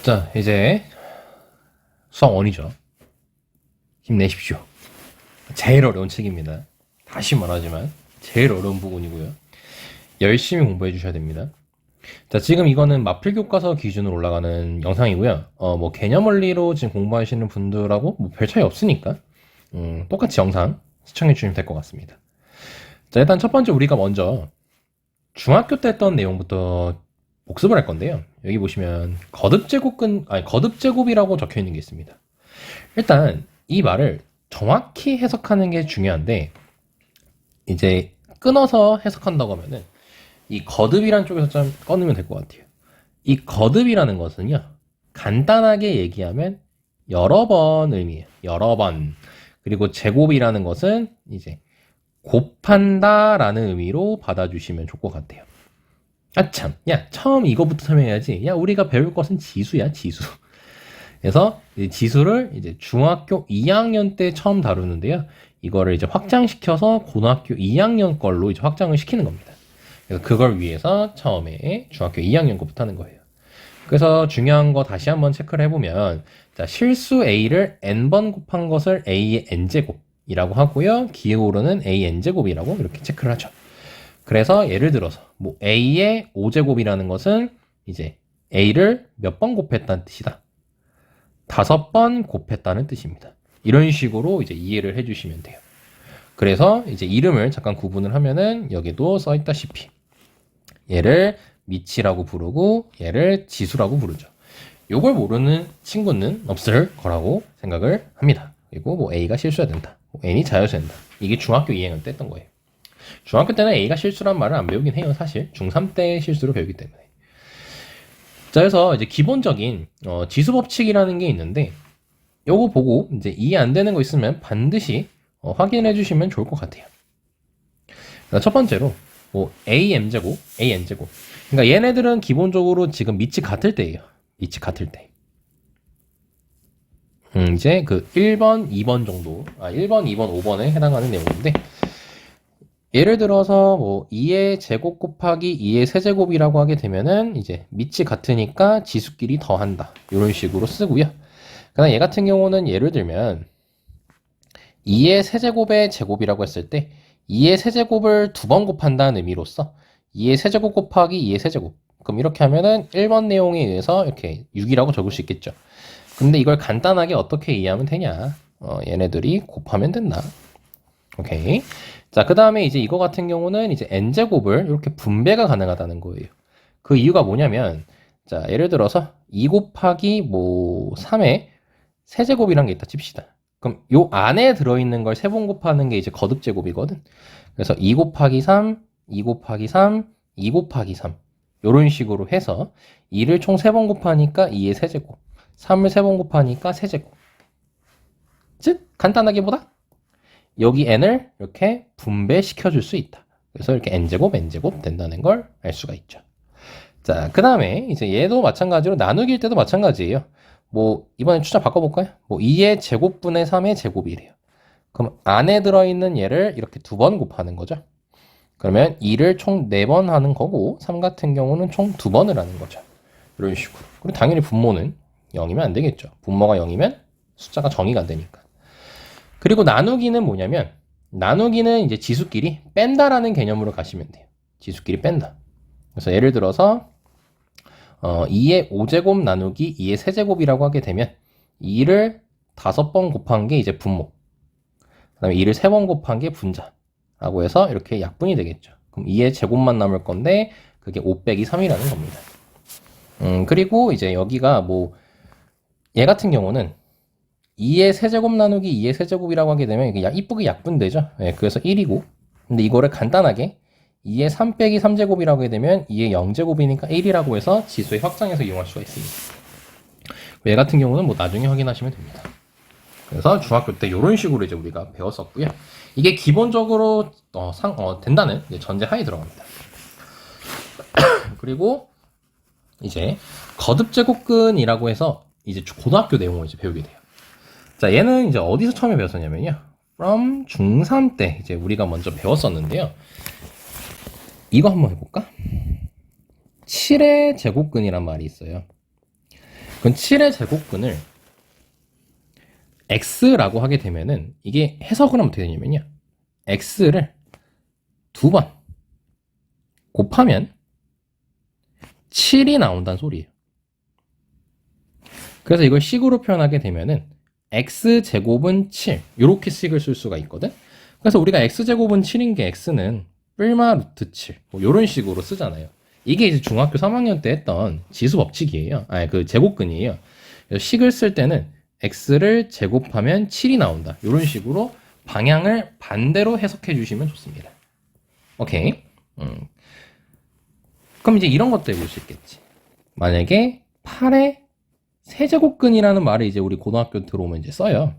자, 이제 수학 원이죠. 힘내십시오. 제일 어려운 책입니다. 다시 말하지만 제일 어려운 부분이고요. 열심히 공부해 주셔야 됩니다. 자, 지금 이거는 마필 교과서 기준으로 올라가는 영상이고요. 뭐 개념 원리로 지금 공부하시는 분들하고 뭐 별 차이 없으니까 똑같이 영상 시청해 주시면 될 것 같습니다. 자, 일단 첫 번째 우리가 먼저 중학교 때 했던 내용부터 복습을 할 건데요. 여기 보시면 거듭제곱이라고 적혀 있는 게 있습니다. 일단 이 말을 정확히 해석하는 게 중요한데, 이제 끊어서 해석한다고 하면은 이 거듭이란 쪽에서 좀 꺼내면 될 것 같아요. 이 거듭이라는 것은요, 간단하게 얘기하면 여러 번 의미예요. 여러 번. 그리고 제곱이라는 것은 이제 곱한다라는 의미로 받아주시면 좋을 것 같아요. 아참, 야, 처음 이거부터 설명해야지. 야, 우리가 배울 것은 지수야, 지수. 그래서 지수를 이제 중학교 2학년 때 처음 다루는데요. 이거를 이제 확장시켜서 고등학교 2학년 걸로 이제 확장을 시키는 겁니다. 그래서 그걸 위해서 처음에 중학교 2학년 거부터 하는 거예요. 그래서 중요한 거 다시 한번 체크를 해보면, 자, 실수 a를 n번 곱한 것을 a의 n제곱이라고 하고요. 기울어는 a n제곱이라고 이렇게 체크를 하죠. 그래서 예를 들어서 뭐 a의 5제곱이라는 것은 이제 a를 몇 번 곱했다는 뜻이다. 5번 곱했다는 뜻입니다. 이런 식으로 이제 이해를 해주시면 돼요. 그래서 이제 이름을 잠깐 구분을 하면은 여기도 써있다시피 얘를 미치라고 부르고 얘를 지수라고 부르죠. 요걸 모르는 친구는 없을 거라고 생각을 합니다. 그리고 뭐 a가 실수해야 된다. 뭐 n이 자연수야 된다. 이게 중학교 2학년 때 했던 거예요. 중학교 때는 A가 실수란 말을 안 배우긴 해요, 사실. 중3 때 실수로 배우기 때문에. 자, 그래서 이제 기본적인 지수 법칙이라는 게 있는데, 요거 보고 이제 이해 안 되는 거 있으면 반드시 확인해 주시면 좋을 것 같아요. 첫 번째로 뭐 AM제곱, AN제곱. 그러니까 얘네들은 기본적으로 지금 밑이 같을 때예요. 밑이 같을 때. 이제 그 1번, 2번 정도, 1번, 2번, 5번에 해당하는 내용인데, 예를 들어서 뭐 2의 제곱 곱하기 2의 세제곱이라고 하게 되면은 이제 밑이 같으니까 지수끼리 더한다. 이런 식으로 쓰고요. 그다음 얘 같은 경우는 예를 들면 2의 세제곱의 제곱이라고 했을 때 2의 세제곱을 2번 곱한다는 의미로서 2의 세제곱 곱하기 2의 세제곱. 그럼 이렇게 하면은 1번 내용에 의해서 이렇게 6이라고 적을 수 있겠죠. 근데 이걸 간단하게 어떻게 이해하면 되냐? 얘네들이 곱하면 된다. 오케이. 자, 그 다음에 이제 이거 같은 경우는 이제 n제곱을 이렇게 분배가 가능하다는 거예요. 그 이유가 뭐냐면, 자, 예를 들어서 2 곱하기 뭐 3의 세제곱이란 게 있다 칩시다. 그럼 요 안에 들어있는 걸 3번 곱하는 게 이제 거듭제곱이거든. 그래서 2 곱하기 3, 2 곱하기 3, 2 곱하기 3. 요런 식으로 해서 2를 총 3번 곱하니까 2의 세제곱, 3을 3번 곱하니까 세제곱. 즉, 간단하게 보다 여기 n을 이렇게 분배시켜 줄 수 있다. 그래서 이렇게 n제곱, n제곱 된다는 걸 알 수가 있죠. 자, 그 다음에 이제 얘도 마찬가지로 나누기일 때도 마찬가지예요. 뭐 이번에 추자 바꿔볼까요? 뭐 2의 제곱분의 3의 제곱이래요. 그럼 안에 들어있는 얘를 이렇게 2번 곱하는 거죠. 그러면 2를 총 4번 하는 거고 3 같은 경우는 총 2번을 하는 거죠. 이런 식으로. 그리고 당연히 분모는 0이면 안 되겠죠. 분모가 0이면 숫자가 정의가 안 되니까. 그리고 나누기는 뭐냐면, 나누기는 이제 지수끼리 뺀다라는 개념으로 가시면 돼요. 지수끼리 뺀다. 그래서 예를 들어서 2의 5제곱 나누기 2의 세제곱이라고 하게 되면 2를 5번 곱한 게 이제 분모, 그 다음에 2를 3번 곱한 게 분자라고 해서 이렇게 약분이 되겠죠. 그럼 2의 제곱만 남을 건데 그게 5 빼기 3이라는 겁니다. 그리고 이제 여기가 뭐 얘 같은 경우는 2의 세제곱 나누기 2의 세제곱이라고 하게 되면 이게 이쁘게 약분되죠. 네, 그래서 1이고, 근데 이거를 간단하게 2의 3 빼기 3제곱이라고 하게 되면 2의 0제곱이니까 1이라고 해서 지수에 확장해서 이용할 수가 있습니다. 얘 같은 경우는 뭐 나중에 확인하시면 됩니다. 그래서 중학교 때 이런 식으로 이제 우리가 배웠었고요. 이게 기본적으로 된다는 전제하에 들어갑니다. 그리고 이제 거듭제곱근이라고 해서 이제 고등학교 내용을 이제 배우게 돼요. 자, 얘는 이제 어디서 처음에 배웠었냐면요. from 중3 때 이제 우리가 먼저 배웠었는데요. 이거 한번 해볼까? 7의 제곱근이란 말이 있어요. 그럼 7의 제곱근을 x라고 하게 되면은 이게 해석을 하면 어떻게 되냐면요. x를 2번 곱하면 7이 나온다는 소리예요. 그래서 이걸 식으로 표현하게 되면은 x제곱은 7 이렇게 식을 쓸 수가 있거든. 그래서 우리가 x제곱은 7인 게 x는 뿔마 루트 7 뭐 이런 식으로 쓰잖아요. 이게 이제 중학교 3학년 때 했던 지수 법칙이에요. 아니 그 제곱근이에요. 그래서 식을 쓸 때는 x를 제곱하면 7이 나온다. 이런 식으로 방향을 반대로 해석해 주시면 좋습니다. 오케이. 그럼 이제 이런 것도 해볼 수 있겠지. 만약에 8의 세제곱근이라는 말을 이제 우리 고등학교 들어오면 이제 써요.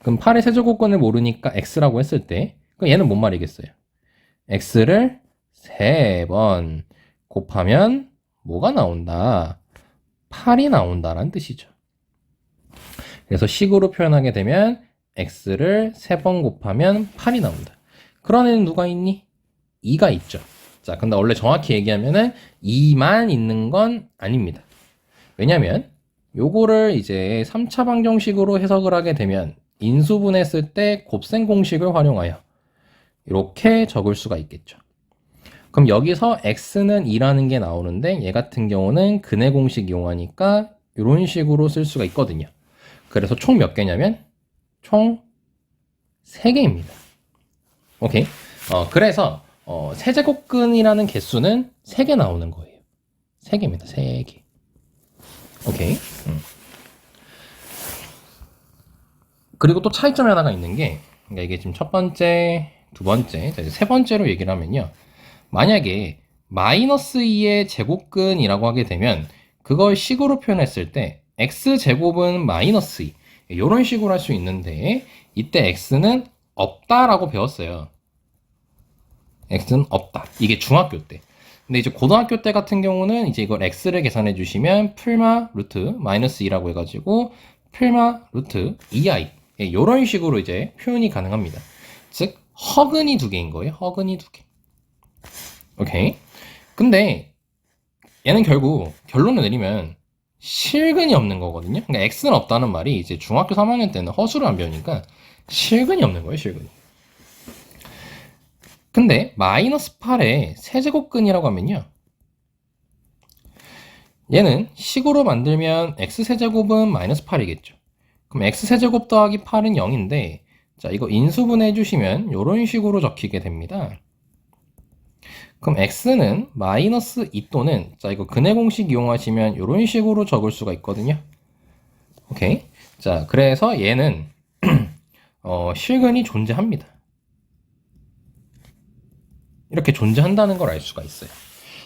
그럼 8의 세제곱근을 모르니까 x라고 했을 때, 그럼 얘는 뭔 말이겠어요? x를 3번 곱하면 뭐가 나온다? 8이 나온다라는 뜻이죠. 그래서 식으로 표현하게 되면 x를 3번 곱하면 8이 나온다. 그런 애는 누가 있니? 2가 있죠. 자, 근데 원래 정확히 얘기하면은 2만 있는 건 아닙니다. 왜냐면 요거를 이제 3차 방정식으로 해석을 하게 되면 인수분해했을 때 곱셈 공식을 활용하여 이렇게 적을 수가 있겠죠. 그럼 여기서 x는 2라는 게 나오는데 얘 같은 경우는 근해 공식 이용하니까 이런 식으로 쓸 수가 있거든요. 그래서 총 몇 개냐면 총 3개입니다. 오케이. 그래서 세제곱근이라는 개수는 3개 나오는 거예요. 3개입니다. 3개. 오케이. 그리고 또 차이점이 하나가 있는 게, 그러니까 이게 지금 첫 번째, 두 번째, 이제 세 번째로 얘기를 하면요. 만약에 마이너스 2의 제곱근이라고 하게 되면 그걸 식으로 표현했을 때 x제곱은 마이너스 2 이런 식으로 할 수 있는데 이때 x는 없다라고 배웠어요. x는 없다. 이게 중학교 때. 근데 이제 고등학교 때 같은 경우는 이제 이걸 x를 계산해 주시면 풀마 루트 마이너스 2라고 해가지고 풀마 루트 2i 이런 식으로 이제 표현이 가능합니다. 즉 허근이 2개인 거예요. 허근이 2개. 오케이. 근데 얘는 결국 결론을 내리면 실근이 없는 거거든요. 그러니까 x는 없다는 말이 이제 중학교 3학년 때는 허수를 안 배우니까 실근이 없는 거예요. 실근이. 근데 마이너스 8의 세제곱근이라고 하면요. 얘는 식으로 만들면 x세제곱은 마이너스 8이겠죠. 그럼 x세제곱 더하기 8은 0인데 자 이거 인수분해 해주시면 이런 식으로 적히게 됩니다. 그럼 x는 마이너스 2 또는 자 이거 근해 공식 이용하시면 이런 식으로 적을 수가 있거든요. 오케이. 자 그래서 얘는 실근이 존재합니다. 이렇게 존재한다는 걸 알 수가 있어요.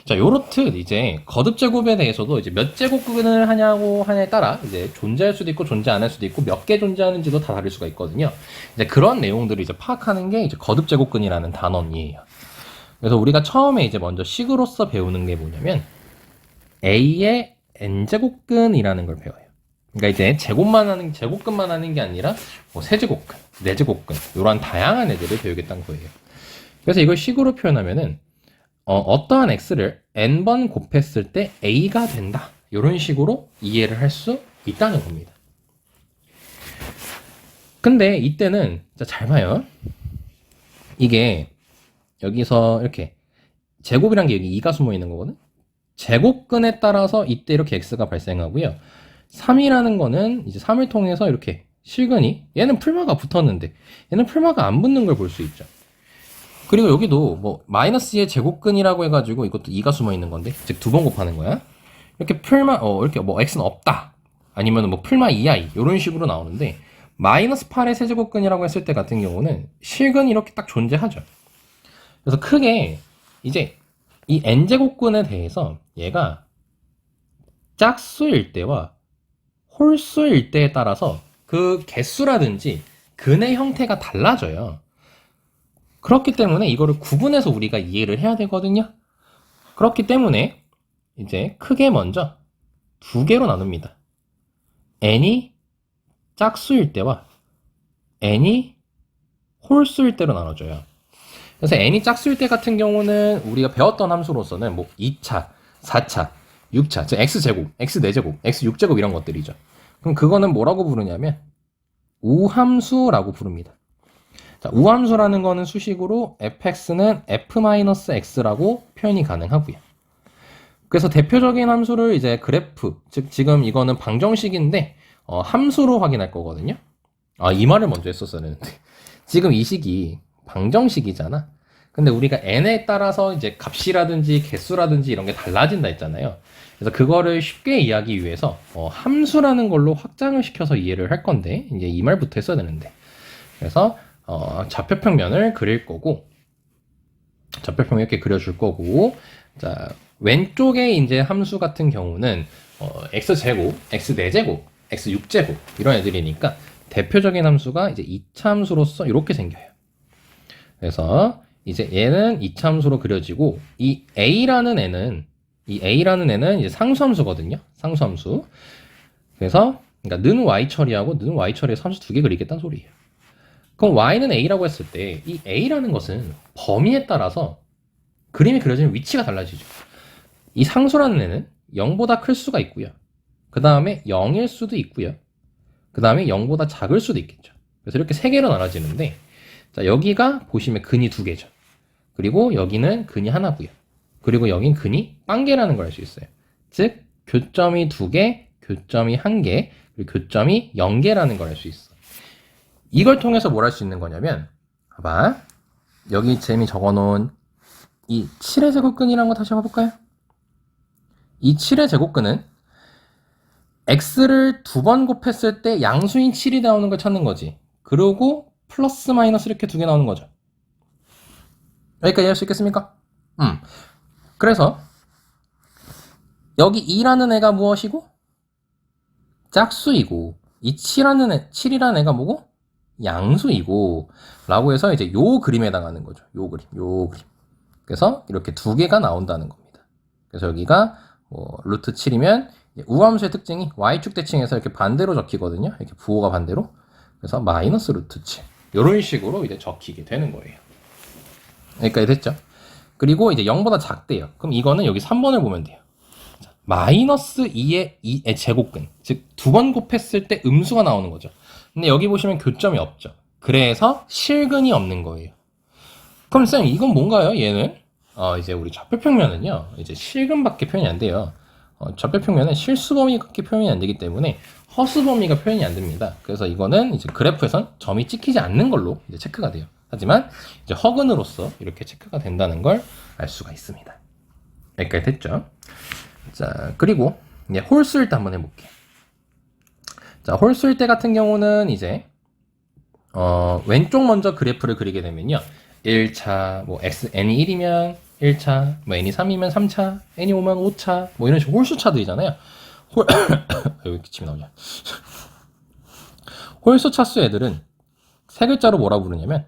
자, 요렇듯 이제 거듭 제곱에 대해서도 이제 몇 제곱근을 하냐고 하냐에 따라 이제 존재할 수도 있고 존재 안 할 수도 있고 몇 개 존재하는지도 다 다를 수가 있거든요. 이제 그런 내용들을 이제 파악하는 게 이제 거듭 제곱근이라는 단원이에요. 그래서 우리가 처음에 이제 먼저 식으로서 배우는 게 뭐냐면 a의 n제곱근이라는 걸 배워요. 그러니까 이제 제곱근만 하는 게 아니라 뭐 세제곱근, 네제곱근 이런 다양한 애들을 배우겠다는 거예요. 그래서 이걸 식으로 표현하면은 어떠한 x를 n번 곱했을 때 a가 된다. 이런 식으로 이해를 할 수 있다는 겁니다. 근데 이때는 잘 봐요. 이게 여기서 이렇게 제곱이란 게 여기 2가 숨어 있는 거거든. 제곱근에 따라서 이때 이렇게 x가 발생하고요. 3이라는 거는 이제 3을 통해서 이렇게 실근이 얘는 풀마가 붙었는데 얘는 풀마가 안 붙는 걸 볼 수 있죠. 그리고 여기도 뭐 마이너스 2의 제곱근이라고 해가지고 이것도 2가 숨어 있는 건데 즉 2번 곱하는 거야. 이렇게 풀마 이렇게 뭐 x는 없다 아니면 뭐 풀마 2i 이런 식으로 나오는데 마이너스 8의 세제곱근이라고 했을 때 같은 경우는 실근이 이렇게 딱 존재하죠. 그래서 크게 이제 이 n제곱근에 대해서 얘가 짝수일 때와 홀수일 때에 따라서 그 개수라든지 근의 형태가 달라져요. 그렇기 때문에 이거를 구분해서 우리가 이해를 해야 되거든요. 그렇기 때문에 이제 크게 먼저 2개로 나눕니다. n이 짝수일 때와 n이 홀수일 때로 나눠져요. 그래서 n이 짝수일 때 같은 경우는 우리가 배웠던 함수로서는 뭐 2차, 4차 6차, 즉 x제곱, x4제곱, x6제곱 이런 것들이죠. 그럼 그거는 뭐라고 부르냐면 우함수라고 부릅니다. 자, 우함수라는 거는 수식으로 fx는 f-x라고 표현이 가능하고요. 그래서 대표적인 함수를 이제 그래프, 즉 지금 이거는 방정식인데 함수로 확인할 거거든요. 이 말을 먼저 했었어야 되는데 지금 이 식이 방정식이잖아. 근데 우리가 n에 따라서 이제 값이라든지 개수라든지 이런 게 달라진다 했잖아요. 그래서 그거를 쉽게 이해하기 위해서 함수라는 걸로 확장을 시켜서 이해를 할 건데 이제 이 말부터 했어야 되는데 그래서 좌표평면을 그릴 거고 좌표평면 이렇게 그려줄 거고 자 왼쪽에 이제 함수 같은 경우는 x제곱, x4제곱, x6제곱 이런 애들이니까 대표적인 함수가 이제 2차 함수로서 이렇게 생겨요. 그래서 이제 얘는 2차 함수로 그려지고 이 a라는 애는 이제 상수함수거든요. 상수함수. 그래서 그러니까 는 y 처리하고 는 y 처리해서 함수 두 개 그리겠다는 소리예요. 그럼 y는 a라고 했을 때 이 a라는 것은 범위에 따라서 그림이 그려지는 위치가 달라지죠. 이 상수라는 애는 0보다 클 수가 있고요. 그 다음에 0일 수도 있고요. 그 다음에 0보다 작을 수도 있겠죠. 그래서 이렇게 세 개로 나눠지는데 자 여기가 보시면 근이 두 개죠. 그리고 여기는 근이 하나고요. 그리고 여긴 근이 빵개라는 걸 알 수 있어요. 즉 교점이 두 개, 교점이 한 개, 그리고 교점이 0개라는 걸 알 수 있어. 이걸 통해서 뭘 할 수 있는 거냐면 봐봐. 여기 잼이 적어놓은 이 7의 제곱근이라는 거 다시 봐볼까요? 이 7의 제곱근은 x를 두 번 곱했을 때 양수인 7이 나오는 걸 찾는 거지. 그리고 플러스 마이너스 이렇게 두 개 나오는 거죠. 여기까지 할 수 있겠습니까? 그래서 여기 2라는 애가 무엇이고? 짝수이고 이 7이라는 애가 뭐고? 양수이고 라고 해서 이제 요 그림에 해당하는 거죠. 요 그림. 그래서 이렇게 두 개가 나온다는 겁니다. 그래서 여기가 루트 7이면 우함수의 특징이 y축 대칭에서 이렇게 반대로 적히거든요. 이렇게 부호가 반대로. 그래서 마이너스 루트 7. 이런 식으로 이제 적히게 되는 거예요. 여기까지 됐죠? 그리고 이제 0보다 작대요. 그럼 이거는 여기 3번을 보면 돼요. 마이너스 2의 2의 제곱근. 즉, 두 번 곱했을 때 음수가 나오는 거죠. 근데 여기 보시면 교점이 없죠. 그래서 실근이 없는 거예요. 그럼 쌤, 이건 뭔가요? 얘는? 이제 우리 좌표평면은요, 이제 실근밖에 표현이 안 돼요. 좌표평면은 실수범위밖에 표현이 안 되기 때문에 허수범위가 표현이 안 됩니다. 그래서 이거는 이제 그래프에선 점이 찍히지 않는 걸로 이제 체크가 돼요. 하지만 이제 허근으로서 이렇게 체크가 된다는 걸 알 수가 있습니다. 여기까지 됐죠? 자, 그리고 이제 홀수일 때 한번 해볼게요. 자, 홀수일 때 같은 경우는 이제 왼쪽 먼저 그래프를 그리게 되면요. 1차, 뭐 n이 1이면 1차, 뭐 n이 3이면 3차, n이 5면 5차, 뭐 이런 식으로 홀수차들이잖아요. 여기 기침이 나오냐. 홀수 차수 애들은 세 글자로 뭐라고 부르냐면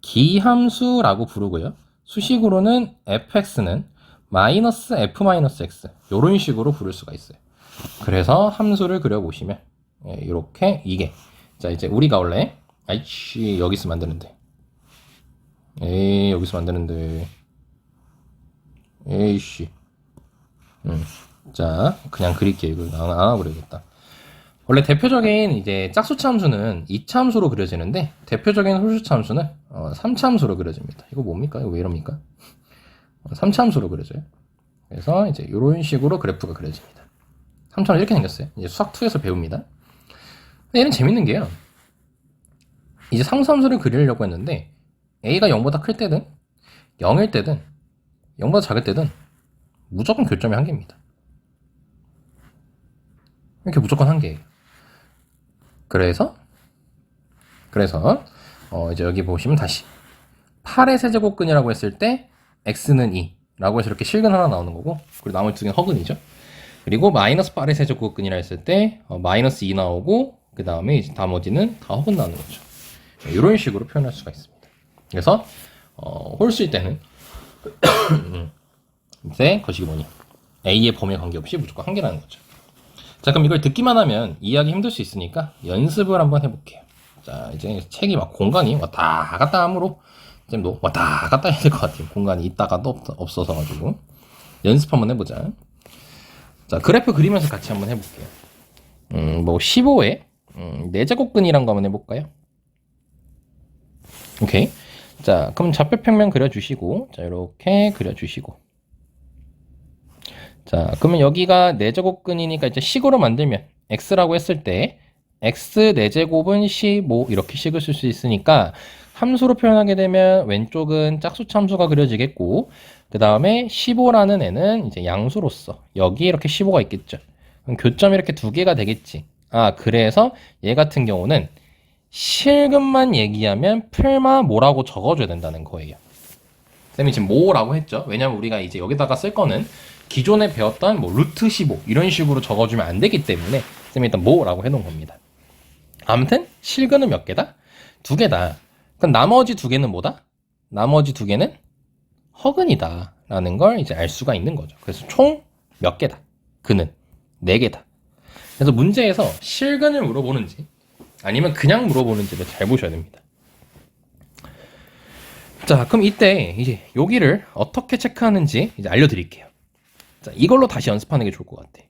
기함수라고 부르고요. 수식으로는 fx는 마이너스 f-x 이런 식으로 부를 수가 있어요. 그래서 함수를 그려보시면 이렇게 이게 자 이제 우리가 원래 아이씨 여기 있으면 안 되는데 여기 있으면 안 되는데 에이씨 자 그냥 그릴게요. 이거 안 하고 그려야겠다. 원래 대표적인 이제 짝수차 함수는 2차 함수로 그려지는데 대표적인 홀수차 함수는 3차 함수로 그려집니다. 이거 뭡니까? 이거 왜 이럽니까? 3차 함수로 그려져요. 그래서 이제 이런 식으로 그래프가 그려집니다. 3차는 이렇게 생겼어요. 이제 수학2에서 배웁니다. 근데 얘는 재밌는 게요. 이제 상수함수를 그리려고 했는데 a가 0보다 클 때든 0일 때든 0보다 작을 때든 무조건 교점이 한 개입니다. 이렇게 무조건 한 개예요. 그래서 이제 여기 보시면 다시 8의 세제곱근이라고 했을 때 x는 2 라고 해서 이렇게 실근 하나 나오는 거고 그리고 나머지 두 개는 허근이죠. 그리고 마이너스 8의 세제곱근이라 했을 때 마이너스 2 나오고 그 다음에 이제 나머지는 다 허근 나오는 거죠. 이런 식으로 표현할 수가 있습니다. 그래서 홀수일 때는 이제 거시기 뭐니 a의 범위에 관계없이 무조건 한 개라는 거죠. 자, 그럼 이걸 듣기만 하면 이해하기 힘들 수 있으니까 연습을 한번 해볼게요. 자, 이제 책이 막 공간이 왔다 갔다 함으로 쌤도 왔다 갔다 해야 될 것 같아요. 공간이 있다가 또 없어서 가지고 연습 한번 해보자. 자, 그래프 그리면서 같이 한번 해볼게요. 뭐 15에 4제곱근이란 거 한번 해볼까요? 오케이. 자, 그럼 좌표평면 그려주시고, 자, 이렇게 그려주시고. 자, 그러면 여기가 4제곱근이니까 이제 식으로 만들면 x라고 했을 때 x 4제곱은 15 이렇게 식을 쓸 수 있으니까 함수로 표현하게 되면 왼쪽은 짝수차 함수가 그려지겠고 그 다음에 15라는 애는 이제 양수로서 여기 이렇게 15가 있겠죠. 그럼 교점이 이렇게 두 개가 되겠지. 아, 그래서 얘 같은 경우는 실근만 얘기하면 풀마 뭐라고 적어줘야 된다는 거예요. 쌤이 지금 뭐라고 했죠? 왜냐면 우리가 이제 여기다가 쓸 거는 기존에 배웠던 뭐 루트 15 이런 식으로 적어주면 안 되기 때문에 쌤이 일단 뭐라고 해놓은 겁니다. 아무튼 실근은 몇 개다? 2개다. 그럼 나머지 2개는 뭐다? 나머지 2개는 허근이다 라는 걸 이제 알 수가 있는 거죠. 그래서 총 몇 개다? 근은 4개다. 그래서 문제에서 실근을 물어보는지 아니면 그냥 물어보는지를 잘 보셔야 됩니다. 자, 그럼 이때 이제 여기를 어떻게 체크하는지 이제 알려드릴게요. 자, 이걸로 다시 연습하는 게 좋을 것 같아.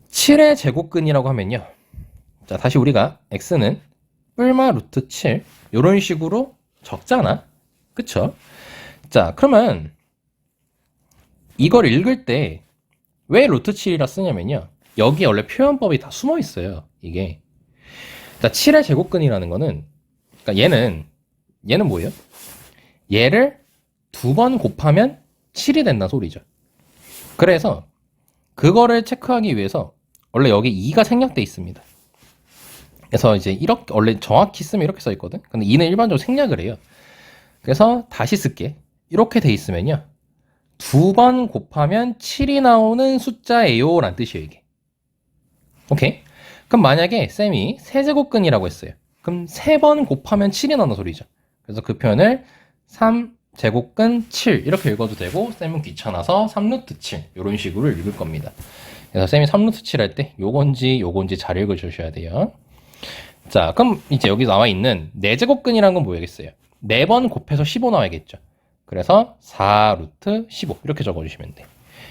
7의 제곱근이라고 하면요. 자, 다시 우리가 x는 뿔마 루트 7 이런 식으로 적잖아. 그쵸? 자, 그러면 이걸 읽을 때 왜 루트 7이라 쓰냐면요. 여기 원래 표현법이 다 숨어 있어요. 이게. 자, 7의 제곱근이라는 거는 그러니까 얘는 뭐예요? 얘를 2번 곱하면 7이 된다 소리죠. 그래서 그거를 체크하기 위해서 원래 여기 2가 생략돼 있습니다. 그래서 이제 이렇게 원래 정확히 쓰면 이렇게 써 있거든. 근데 2는 일반적으로 생략을 해요. 그래서 다시 쓸게. 이렇게 돼 있으면요. 2번 곱하면 7이 나오는 숫자예요 라는 뜻이에요 이게. 오케이? 그럼 만약에 쌤이 세제곱근이라고 했어요. 그럼 3번 곱하면 7이 나오는 소리죠. 그래서 그 표현을 3제곱근 7 이렇게 읽어도 되고 쌤은 귀찮아서 3루트 7 이런 식으로 읽을 겁니다. 그래서 쌤이 3루트 7 할 때 요건지 잘 읽어주셔야 돼요. 자, 그럼 이제 여기 나와 있는 4제곱근이라는 건 뭐겠어요? 4번 곱해서 15 나와야겠죠. 그래서 4루트 15 이렇게 적어주시면 돼요.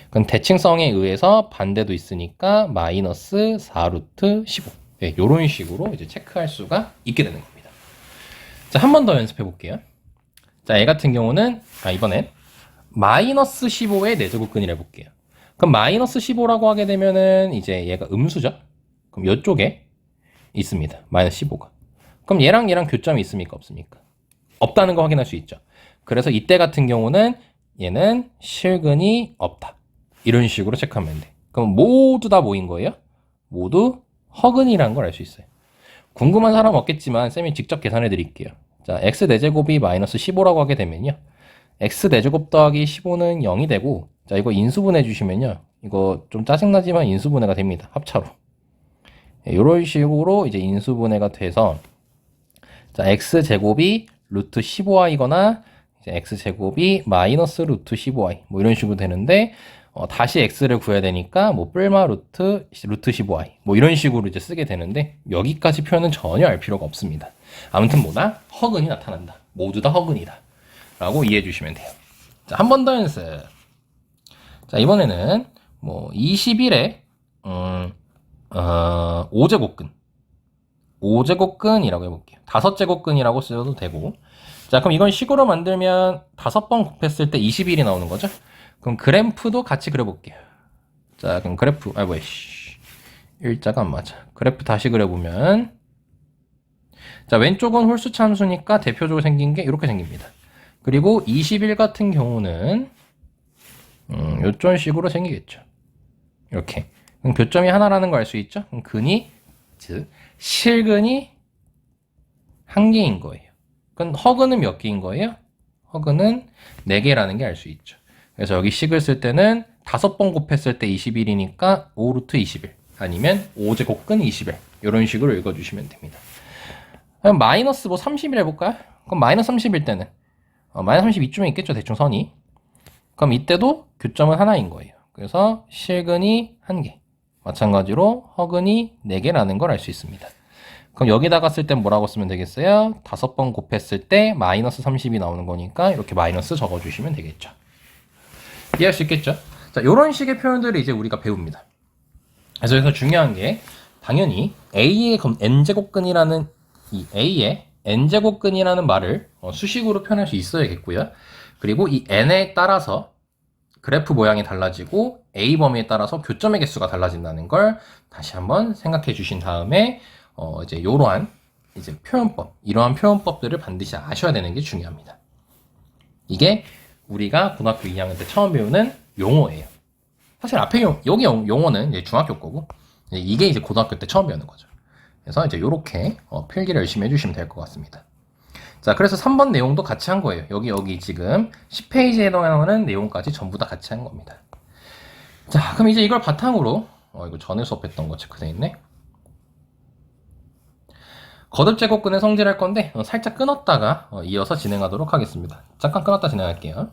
그럼 대칭성에 의해서 반대도 있으니까 마이너스 4루트 15 네, 이런 식으로 이제 체크할 수가 있게 되는 겁니다. 자, 한 번 더 연습해 볼게요. 자, 얘 같은 경우는 이번엔 마이너스 15의 4제곱근이라 해볼게요. 그럼 마이너스 15라고 하게 되면은 이제 얘가 음수죠. 그럼 이쪽에 있습니다. 마이너스 15가. 그럼 얘랑 교점이 있습니까? 없습니까? 없다는 거 확인할 수 있죠. 그래서 이때 같은 경우는 얘는 실근이 없다. 이런 식으로 체크하면 돼. 그럼 모두 다 뭐인 거예요? 모두 허근이라는 걸 알 수 있어요. 궁금한 사람 없겠지만 쌤이 직접 계산해 드릴게요. 자, x 4제곱이 마이너스 15라고 하게 되면요. x 4제곱 더하기 15는 0이 되고 자, 이거 인수분해 주시면요. 이거 좀 짜증나지만 인수분해가 됩니다. 합차로. 이런 식으로 이제 인수분해가 돼서 자, x제곱이 루트 15i거나 이제 x제곱이 마이너스 루트 15i 뭐 이런 식으로 되는데 다시 x를 구해야 되니까 뭐 뿔마 루트 15i 뭐 이런 식으로 이제 쓰게 되는데 여기까지 표현은 전혀 알 필요가 없습니다. 아무튼 뭐다 허근이 나타난다. 모두 다 허근이다. 라고 이해해 주시면 돼요. 자, 한 번 더 연습. 자, 이번에는 뭐 21에 5제곱근 5제곱근이라고 해볼게요. 5제곱근이라고 써도 되고 자, 그럼 이건 식으로 만들면 5번 곱했을 때 21이 나오는 거죠? 그럼 그래프도 같이 그려볼게요. 자, 그럼 그래프, 일자가 안 맞아. 그래프 다시 그려보면 자, 왼쪽은 홀수 참수니까 대표적으로 생긴 게 이렇게 생깁니다. 그리고 21 같은 경우는 요런 식으로 생기겠죠. 이렇게. 그럼 교점이 하나라는 걸 알 수 있죠? 그럼 근이, 즉 실근이 한 개인 거예요. 그럼 허근은 몇 개인 거예요? 허근은 4개라는 게 알 수 있죠. 그래서 여기 식을 쓸 때는 5번 곱했을 때 21이니까 5루트 21 아니면 5제곱근 21 이런 식으로 읽어주시면 됩니다. 그럼 마이너스 뭐 30일 해볼까요? 그럼 마이너스 30일 때는 마이너스 32쯤에 있겠죠, 대충 선이. 그럼 이때도 교점은 하나인 거예요. 그래서 실근이 1개 마찬가지로 허근이 4개라는 걸 알 수 있습니다. 그럼 여기다가 쓸 땐 뭐라고 쓰면 되겠어요? 5번 곱했을 때 마이너스 30이 나오는 거니까 이렇게 마이너스 적어주시면 되겠죠. 이해할 수 있겠죠? 자, 이런 식의 표현들을 이제 우리가 배웁니다. 그래서 여기서 중요한 게 당연히 A의 n제곱근이라는 이 A의 n제곱근이라는 말을 수식으로 표현할 수 있어야겠고요. 그리고 이 n에 따라서 그래프 모양이 달라지고 A 범위에 따라서 교점의 개수가 달라진다는 걸 다시 한번 생각해 주신 다음에 이제 이러한 이제 표현법, 이러한 표현법들을 반드시 아셔야 되는 게 중요합니다. 이게 우리가 고등학교 2학년 때 처음 배우는 용어예요. 사실 앞에 여기 용어는 이제 중학교 거고 이게 이제 고등학교 때 처음 배우는 거죠. 그래서 이제 이렇게 필기를 열심히 해주시면 될 것 같습니다. 자, 그래서 3번 내용도 같이 한 거예요. 여기 지금 10페이지에 해당하는 내용까지 전부 다 같이 한 겁니다. 자, 그럼 이제 이걸 바탕으로 이거 전에 수업했던 거 체크돼 있네. 거듭 제곱근을 성질할 건데 살짝 끊었다가 이어서 진행하도록 하겠습니다. 잠깐 끊었다 진행할게요.